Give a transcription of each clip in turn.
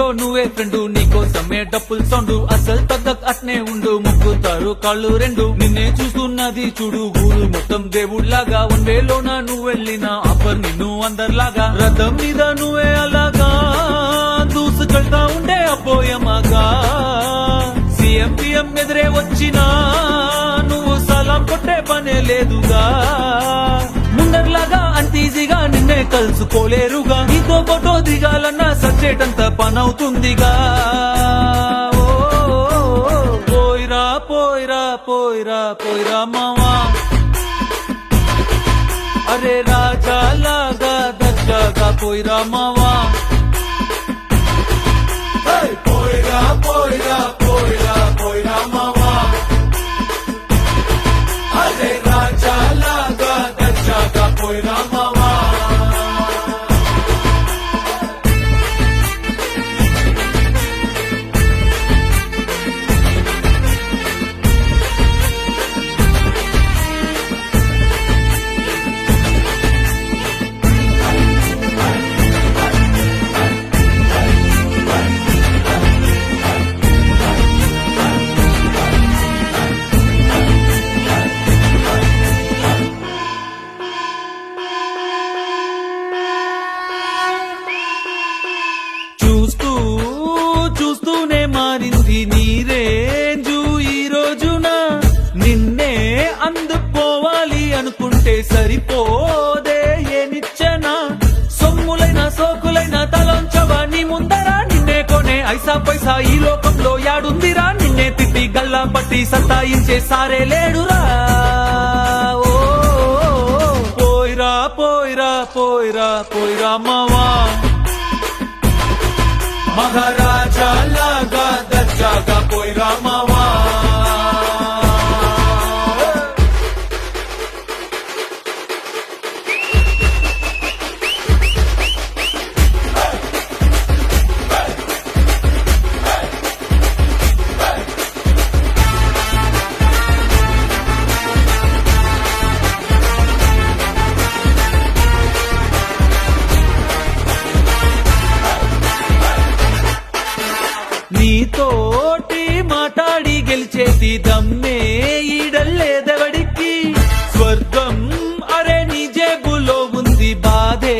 hero నువ్వే friend నీకోసమే డప్పుల్ sound అసలు తగ్గక్ అట్నే ఉండు ముక్కుతారు కాళ్ళు రెండు నిన్నే చూస్తున్నది చూడు ఊరు మొత్తం దేవుళ్లాగా వన్ వేలోన నువ్వు వెళ్ళిన ఆఫర్ నిన్ను అందరిలాగా రథం మీద నువ్వే అలాగా దూసుకెళ్తా ఉండే అపోయమాగా సీఎం పిఎం ఎదురే వచ్చినా నువ్వు సలాం కొట్టే పనే లేదుగా ముందర్లాగా అంత ఈజీగా నిన్నే కలుసుకోలేరుగా నీతో ఫోటో దిగాలన్నా సచ్చేటంత పనవుతుందిగా పోయిరా పోయిరా పోయిరా పోయిరా మావా అరే రాజా లాగా దర్జాగా పోయిరా మావా పోయిరా పోయిరా పోయిరా పోయిరా మావా అరే రాజా లాగా దర్జాగా పోయిరా మావా చూస్తూనే మారింది నీ రేంజు ఈ రోజున నిన్నే అందుకోవాలి అనుకుంటే సరిపోదే ఏనిచ్చన సొమ్ములైన సోకులైన తలంచవా నీ ముందరా నిన్నే కొనే ఐసా పైసా ఈ లోకంలో యాడుందిరా నిన్నే తిట్టి గల్లా పట్టి సత్తాయించే సారే లేడురా ఓ పోయిరా పోయిరా పోయిరా పోయిరా మావా మహారాజా లాగా దర్జాగా పోయిరా మావా నీతోటి మాట్లాడి గెలిచేది దమ్మే ఈడల్లేదెవడికి స్వర్గం అరే నీ జేబులో ఉంది బాధే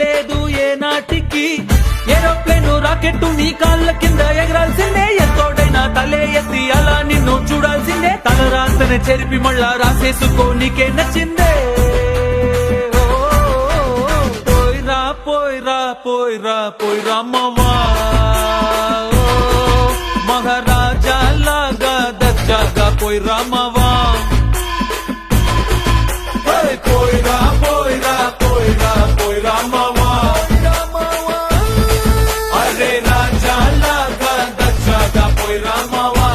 లేదు ఏ నాటికి ఏరోప్లేను రాకెట్టు నీ కాళ్ళ కింద ఎగరాల్సిందే ఎంతోడైనా తలే ఎత్తి అలా నిన్ను చూడాల్సిందే తల రాస్తనే చెరిపి మళ్ళా రాసేసుకో నీకే నచ్చిందే పోయిరా పోయిరా పోయిరా పోయిరా మావా మహారాజా లాగా దర్జాగా పోయిరా మావా పోయిరా పోయిరా పోయిరా పోయిరా మావా అరే రాజా లాగా దర్జాగా పోయిరా మావా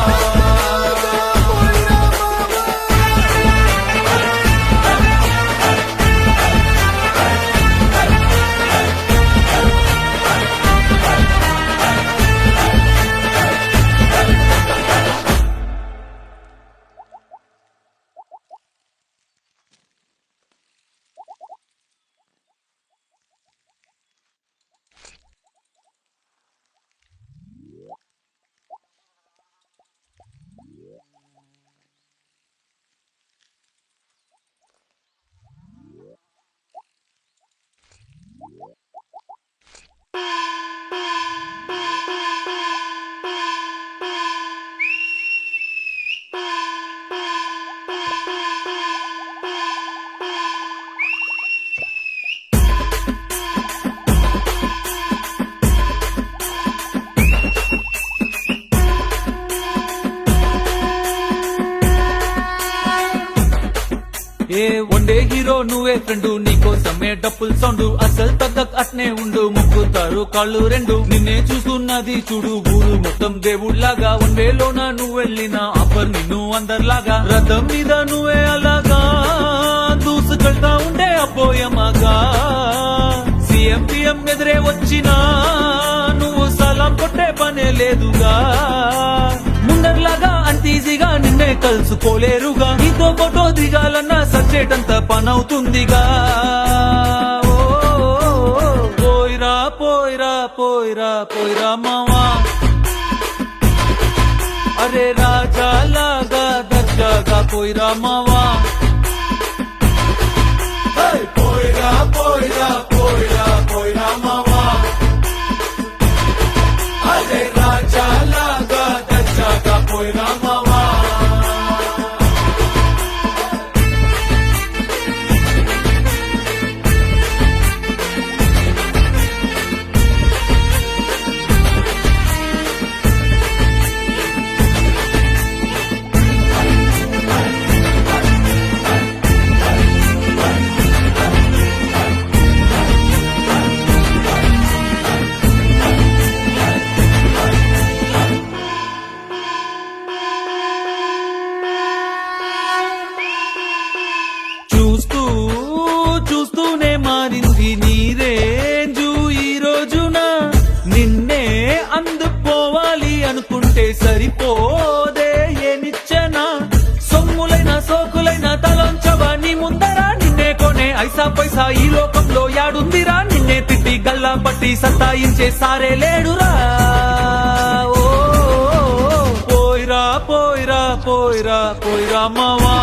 ఏ వన్డే హీరో నువ్వే ఫ్రెండు నీకోసమే డప్పుల్ సౌండ్ అసలు తగ్గక్ అట్నే ఉండు ముక్కుతారు కాళ్ళు రెండు నిన్నే చూస్తున్నది చూడు ఊరు మొత్తం దేవుళ్లాగా వన్ వేలోన నువ్వు వెళ్ళిన ఆఫర్ నిన్ను అందరిలాగా రథం మీద నువ్వే అలాగా దూసుకెళ్తా ఉండే అపోయమాగా సీఎం పిఎం ఎదురే వచ్చినా నువ్వు సలాం కొట్టే పనే లేదుగా ముందర్లాగా అంత ఈజీగా నిన్నే కలుసుకోలేరుగా నీతో ఫోటో దిగాలన్నా సచ్చేటంత పనవుతుందిగా పోయిరా పోయిరా పోయిరా పోయిరా మావా అరే రాజాలాగా దర్జాగా పోయిరా మావా పోయిరా పోయిరా పోయిరా పోయిరా మావా అరే రాజాలాగా దర్జాగా పోయిరా మావా చూస్తూ చూస్తూనే మారింది నీ రేంజు ఈ రోజున నిన్నే అందుకోవాలి అనుకుంటే సరిపోదే ఏ నిచ్చెన సొమ్ములైన సోకులైన తలంచవా నీ ముందరా నిన్నే కొనే ఐసా పైసా ఈ లోకంలో యాడుందిరా నిన్నే తిట్టి గల్లా పట్టి సత్తాయించే సారే లేడురా ఓ పోయిరా పోయిరా పోయిరా పోయిరా మావా